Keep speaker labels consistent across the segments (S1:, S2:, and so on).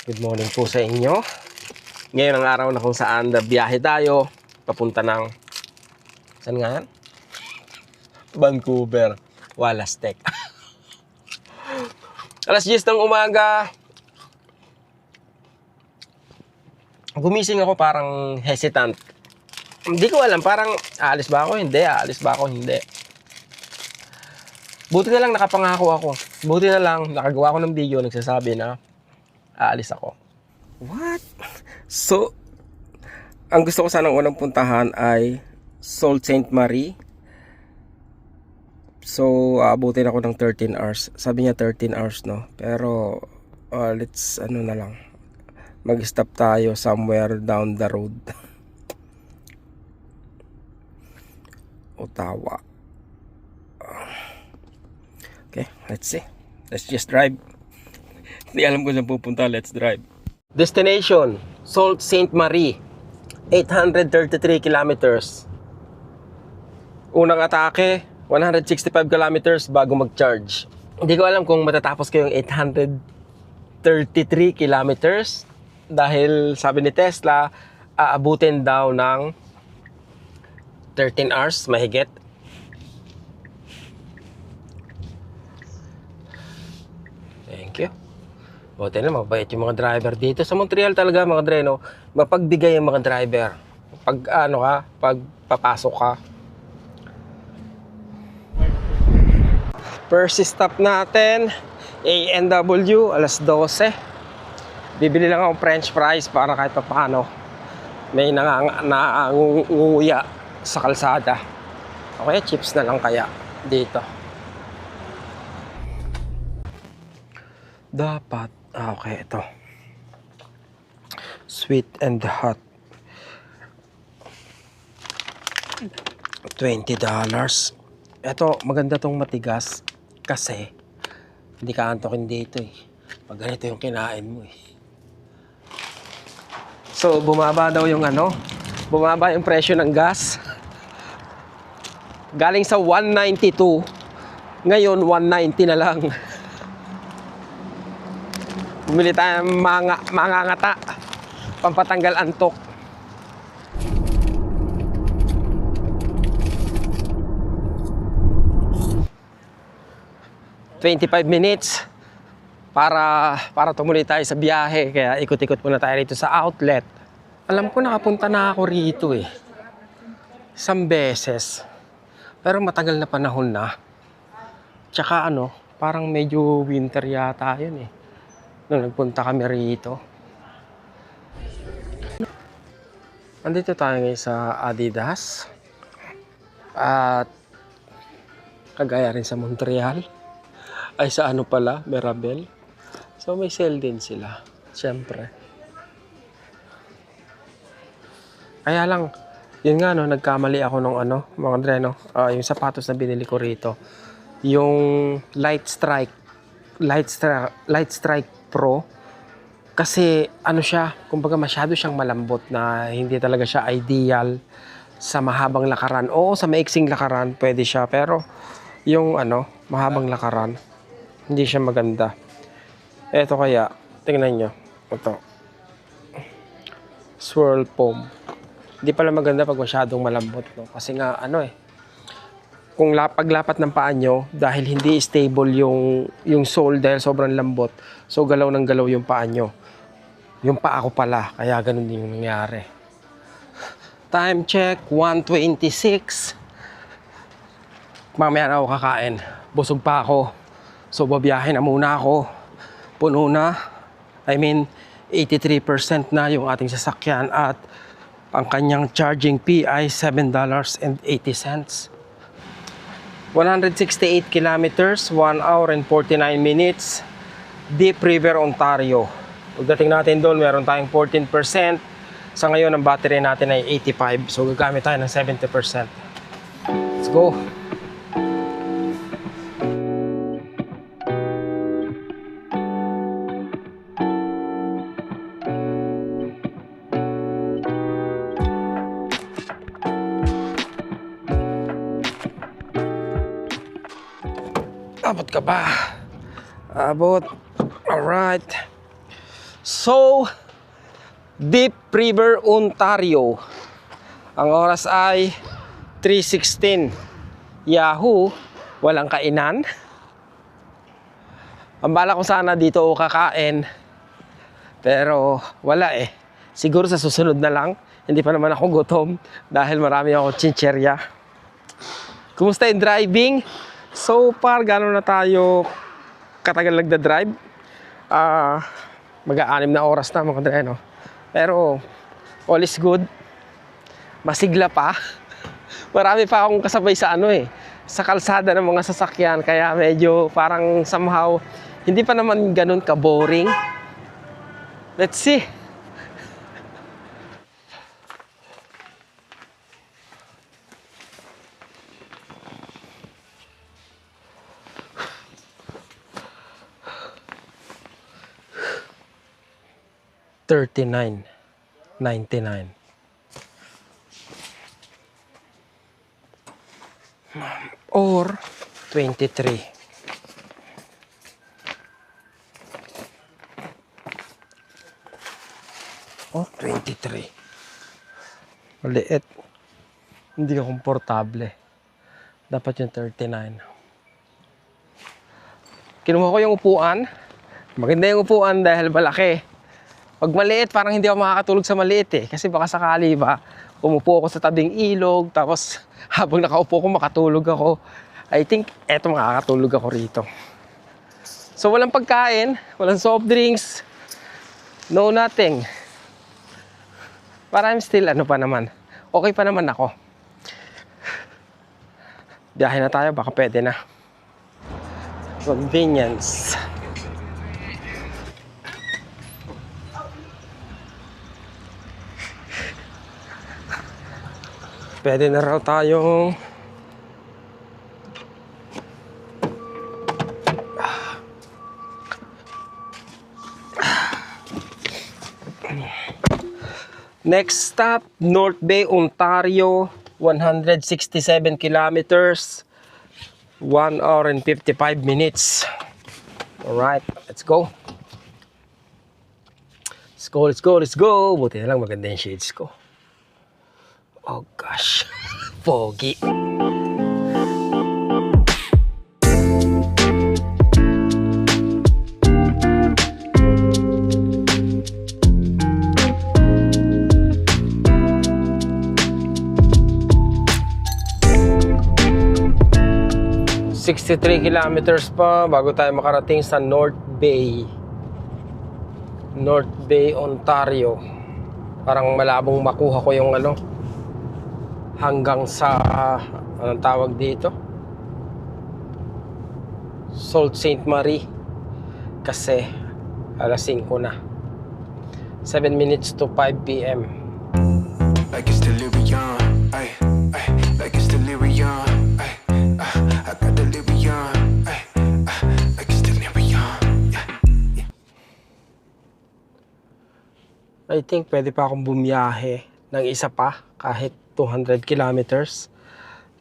S1: Good morning po sa inyo. Ngayon ang araw na kung saan biyahe tayo papunta ng saan nga yan? Vancouver, Wallace Tech. Alas 10 ng umaga. Gumising ako parang hesitant. Hindi ko alam, parang aalis ba ako? Hindi, aalis ba ako? Hindi. Buti na lang nakapangako ako. Buti na lang nakagawa ko ng video nagsasabi na aalis ako. What? So, ang gusto ko sanang unang puntahan ay Sault Ste. Marie. So, abutin ako ng 13 hours. Sabi niya 13 hours, no? Pero, let's, ano na lang. Mag-stop tayo somewhere down the road. Ottawa. Okay, let's see. Let's just drive. Hindi alam ko saan pupunta. Let's drive. Destination, Sault Ste. Marie. 833 kilometers. Unang atake, 165 kilometers bago mag-charge. Hindi ko alam kung matatapos ko yung 833 kilometers. Dahil sabi ni Tesla, aabutin daw ng 13 hours, mahigit. Thank you. Buti na, mabait yung mga driver dito. Sa Montreal talaga, mga dreno, mapagbigay yung mga driver. Pag ano ka, pag papasok ka. First stop natin, A&W, alas 12. Bibili lang ako french fries para kahit pa paano may nangunguya sa kalsada. Okay, chips na lang kaya dito. Dapat, okay, ito. Sweet and hot. $20. Ito, maganda tong matigas kasi hindi ka antokin dito eh. Pag ganito yung kinain mo eh. So, bumaba daw yung ano, bumaba yung presyo ng gas. Galing sa 192, ngayon 190 na lang. Bumili tayo ng mga ngata, pampatanggal antok. $25 minutes para tumuloy tayo sa biyahe. Kaya ikot-ikot muna tayo rito sa outlet. Alam ko nakapunta na ako rito eh. Isang beses. Pero matagal na panahon na. Tsaka ano, parang medyo winter yata yun eh. Nung nagpunta kami rito. Andito tayo ngayon sa Adidas. At kagaya rin sa Montreal. Ay sa ano pala, Mirabel. So may sale din sila. Siyempre. Kaya lang, yun nga no, nagkamali ako nung ano, mga dreno. Yung sapatos na binili ko rito. Yung Light Strike Pro. Kasi ano siya, kumbaga masyado siyang malambot na hindi talaga siya ideal sa mahabang lakaran. Oo, sa maiksing lakaran pwede siya, pero yung ano, mahabang lakaran hindi siya maganda. Eto kaya, tingnan nyo. Ito. Swirl foam. Hindi pala maganda pag masyadong malambot. No? Kasi nga, ano eh. Kung paglapat ng paa nyo, dahil hindi stable yung sole dahil sobrang lambot, so galaw ng galaw yung paa nyo. Yung paa ko pala, kaya ganun din yung nangyari. Time check, 1:26. Mamaya na ako kakain. Busog pa ako. So, babiyahin na muna ako. Puno na. I mean, 83% na yung ating sasakyan at ang kanyang charging fee ay $7.80. 168 kilometers, 1 hour and 49 minutes. Deep River, Ontario. Pagdating natin doon, meron tayong 14%. Sa ngayon, ang battery natin ay 85. So, gagamit tayo ng 70%. Let's go. Abot ka ba? Abot. Alright. So, Deep River, Ontario. Ang oras ay 3:16. Yahoo! Walang kainan. Ang bala ko sana dito o kakain. Pero wala eh. Siguro sa susunod na lang. Hindi pa naman ako gutom dahil marami ako chincherya. Kumusta yung driving? So far, gano'n na tayo katagal nagda-drive? Mag-6 na oras na mga dre, no? Pero all is good. Masigla pa. Marami pa akong kasabay sa sa kalsada ng mga sasakyan. Kaya medyo parang somehow hindi pa naman ganun ka-boring. Let's see. $39.99 or 23. Oh, 23. Maliit. Hindi ka komportable. Dapat yung 39. Kinuha ko yung upuan. Maganda yung upuan dahil malaki. Pag maliit, parang hindi ako makakatulog sa maliit eh. Kasi baka sakali ba, umupo ako sa tabing ilog, tapos habang nakaupo ko, makatulog ako. I think, eto makakatulog ako rito. So, walang pagkain, walang soft drinks, no nothing. Para I'm still, pa naman. Okay pa naman ako. Biyahe na tayo, baka pwede na. Convenience. Pwede na raw tayong next stop, North Bay, Ontario, 167 kilometers, 1 hour and 55 minutes. Alright, let's go. Let's go, let's go, let's go. Buti na lang maganda yung shades ko. Oh gosh, foggy. $63 kilometers pa bago tayo makarating sa North Bay. North Bay, Ontario. Parang malabong makuha ko yung hanggang sa anong tawag dito, Sault Ste. Marie, kasi alas 5 na. 7 minutes to 5 p.m. Like it's delirium, ay, like it's delirium, ay, I got delirium, ay, like it's delirium, yeah. I think pwede pa akong bumiyahe ng isa pa kahit 200 kilometers.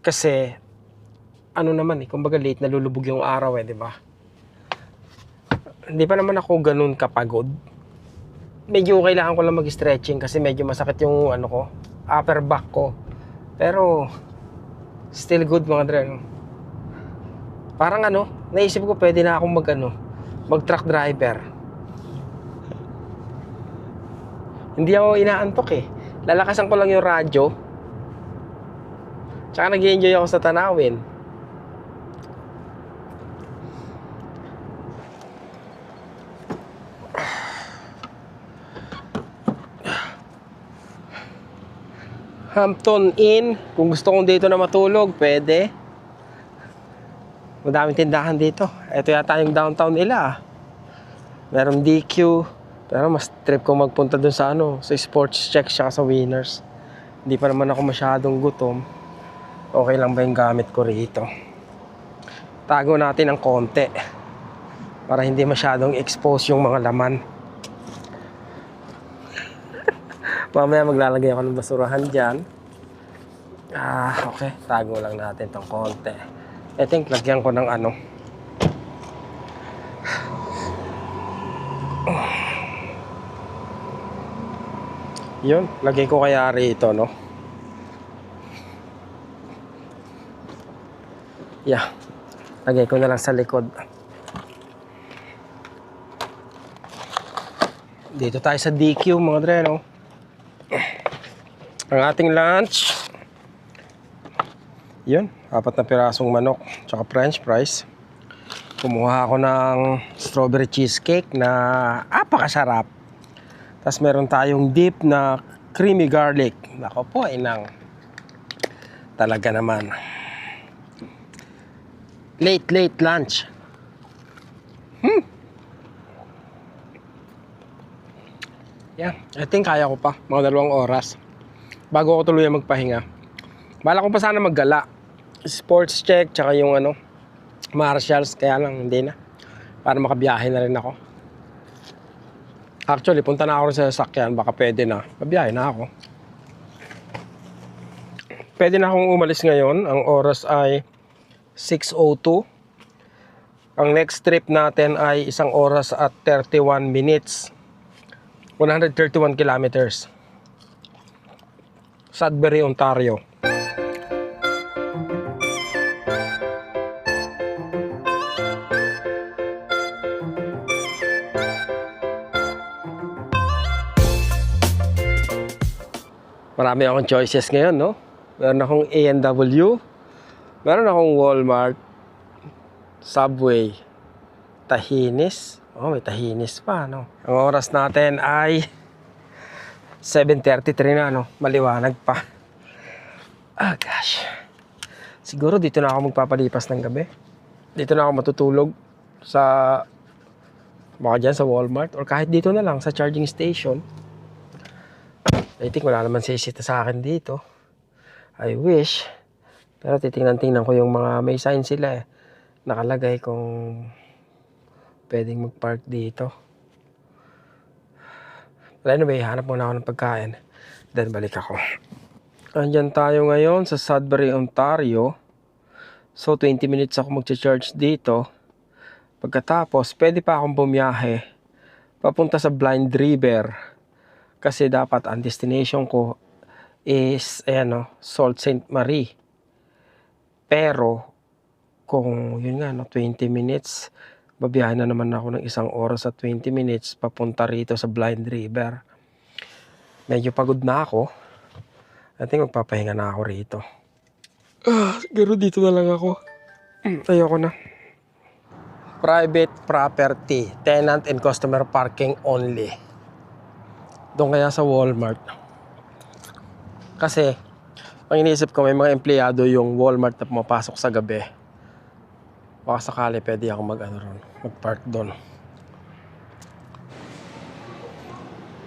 S1: Kasi naman kumbaga late nalulubog yung araw di ba? Hindi pa naman ako ganun kapagod. Medyo kailangan ko lang mag-stretching kasi medyo masakit yung upper back ko. Pero still good mga dre. Parang naisip ko pwede na akong mag-truck driver. Hindi ako inaantok eh. Lalakasan ko lang yung radyo. Tsaka nag-i-enjoy ako sa tanawin. Hampton Inn. Kung gusto kong dito na matulog, pwede. Madaming tindahan dito. Ito yata yung downtown nila. Meron DQ. Pero mas trip ko magpunta dun sa sa Sports Check siya sa Winners. Hindi pa naman ako masyadong gutom. Okay lang ba yung gamit ko rito? Tago natin ng konti para hindi masyadong expose yung mga laman. Mamaya maglalagay ako ng basurahan dyan. Okay. Tago lang natin tong konti. I think lagyan ko ng Yun, lagay ko kaya rito, no? Yeah. Lagay ko na lang sa likod. Dito tayo sa DQ, mga dre, no? Ang ating lunch. Yun, 4 na pirasong manok, tsaka french fries. Kumuha ako ng strawberry cheesecake na apakasarap. Tapos meron tayong dip na creamy garlic. Nako po, inang. Talaga naman. Late lunch. Yeah, I think kaya ko pa. Mga 2 oras. Bago ako tuluyan magpahinga. Bala ko pa sana maggala. Sports check, tsaka yung martials. Kaya lang, hindi na. Para makabiyahe na rin ako. Actually, punta na ako sa sasakyan. Baka pwede na. Mabiyahe na ako. Pwede na akong umalis ngayon. Ang oras ay 6:02. Ang next trip natin ay 1 oras at 31 minutes. 131 kilometers. Sudbury, Ontario. Marami akong choices ngayon, no? Meron akong A&W, meron akong Walmart, Subway, Tahinis. Oh, may Tahinis pa, no? Ang oras natin ay 7:33 na, no? Maliwanag pa. Ah, gosh. Siguro dito na ako magpapalipas ng gabi. Dito na ako matutulog sa baka dyan sa Walmart or kahit dito na lang sa charging station. I think wala naman sisita sa akin dito. I wish. Pero titingnan-tingnan ko yung mga may sign sila eh. Nakalagay kung pwedeng mag-park dito. But anyway, hanap muna ako ng pagkain. Then balik ako. Andyan tayo ngayon sa Sudbury, Ontario. So 20 minutes ako mag-charge dito. Pagkatapos, pwede pa akong bumiyahe papunta sa Blind River. Kasi dapat ang destination ko is Sault Ste. Marie. Pero kung yun nga 20 minutes, babiyahin na naman ako ng 1 oras at 20 minutes papunta rito sa Blind River. Medyo pagod na ako. I think magpapahinga na ako rito. Siguro dito na lang ako. Ayoko na. Private property, tenant and customer parking only. Doon kaya sa Walmart. Kasi, ang iniisip ko may mga empleyado yung Walmart na pumapasok sa gabi. Baka sakali pwede ako mag-park doon.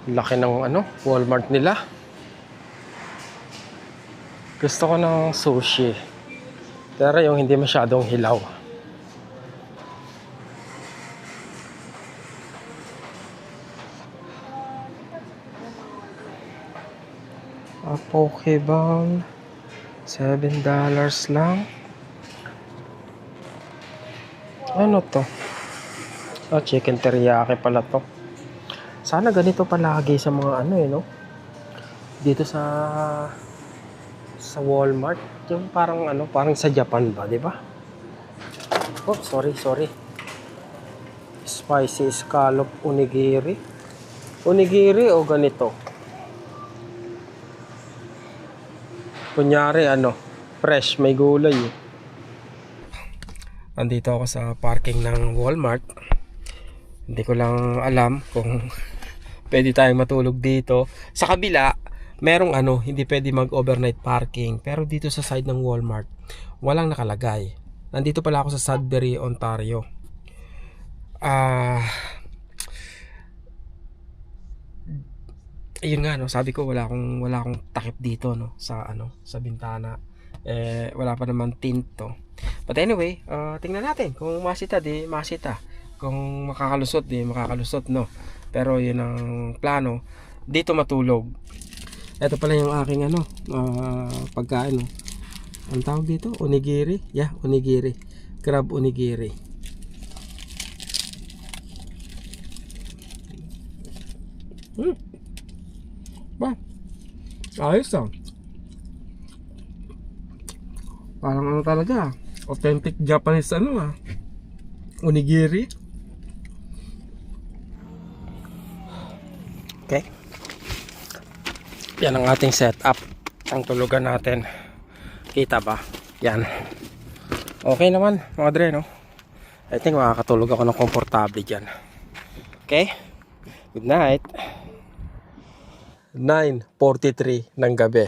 S1: Laki ng Walmart nila. Gusto ko ng sushi. Pero yung hindi masyadong hilaw. Pokeball. $7 lang. Ano to? Chicken teriyaki pala to. Sana ganito palagi sa mga dito sa Walmart. Yung parang parang sa Japan ba, di ba? Oh, sorry. Spicy scallop onigiri. Onigiri o ganito? Kunyari fresh, may gulay eh. Andito ako sa parking ng Walmart. Hindi ko lang alam kung pwede tayong matulog dito. Sa kabila, merong hindi pwede mag-overnight parking. Pero dito sa side ng Walmart, walang nakalagay. Nandito pala ako sa Sudbury, Ontario. Ayun nga sabi ko wala akong takip dito sa bintana. Wala pa naman tint to. But anyway, tingnan natin kung masita di masita. Kung makakalusot di makakalusot Pero yun ang plano, dito matulog. Ito pala yung aking pagkain Ang tawag dito? Onigiri? Yeah, onigiri. Crab onigiri. Ba,
S2: Ayos ah. Parang ano talaga, authentic Japanese ano ah. Onigiri.
S1: Okay. Yan ang ating setup. Ang tulugan natin. Kita ba? Yan. Okay naman mga dre, no? I think makakatulog ako ng komportable dyan. Okay? Good night. 9:43 ng gabi.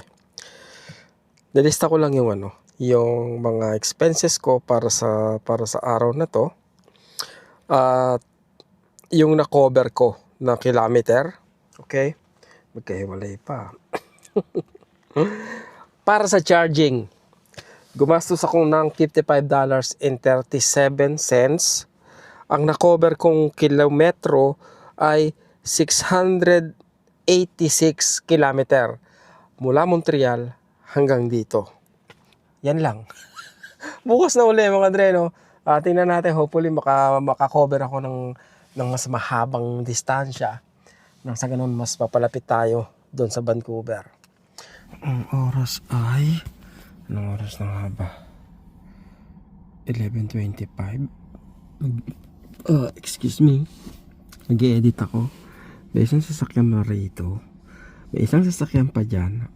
S1: Nilista ko lang yung yung mga expenses ko para sa araw na to. At yung na-cover ko na kilometer. Okay? Magkahiwalay pa. Para sa charging, gumastos ako ng $55.37. Ang na-cover kong kilometro ay 686 kilometer mula Montreal hanggang dito. Yan lang. Bukas na uli mga dre, no? Tingnan natin, hopefully maka-cover ako ng mas mahabang distansya. Nang sa ganun mas papalapit tayo doon sa Vancouver. Ang oras ay... Anong oras na nga ba? 11:25. Excuse me. Nag-i-edit ako. May isang sasakyan na rito. May isang sasakyan pa dyan.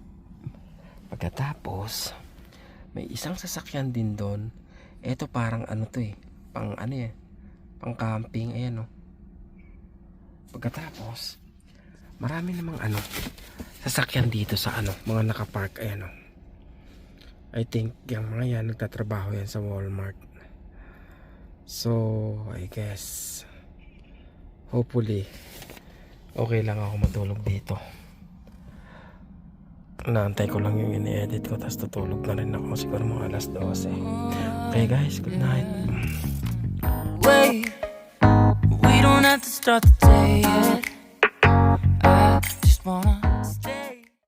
S1: Pagkatapos, may isang sasakyan din doon. Ito parang ano to eh. Pang camping. Ayan o. Pagkatapos, marami namang sasakyan dito sa mga nakapark. Ayan o. I think yung mga yan nagtatrabaho yan sa Walmart. So, I guess hopefully okay lang ako matulog dito. Naantay ko lang yung ini-edit ko, tapos tutulog na rin ako siguro mga alas 12. Okay guys, good night.
S3: Wait, we don't have to start the day yet.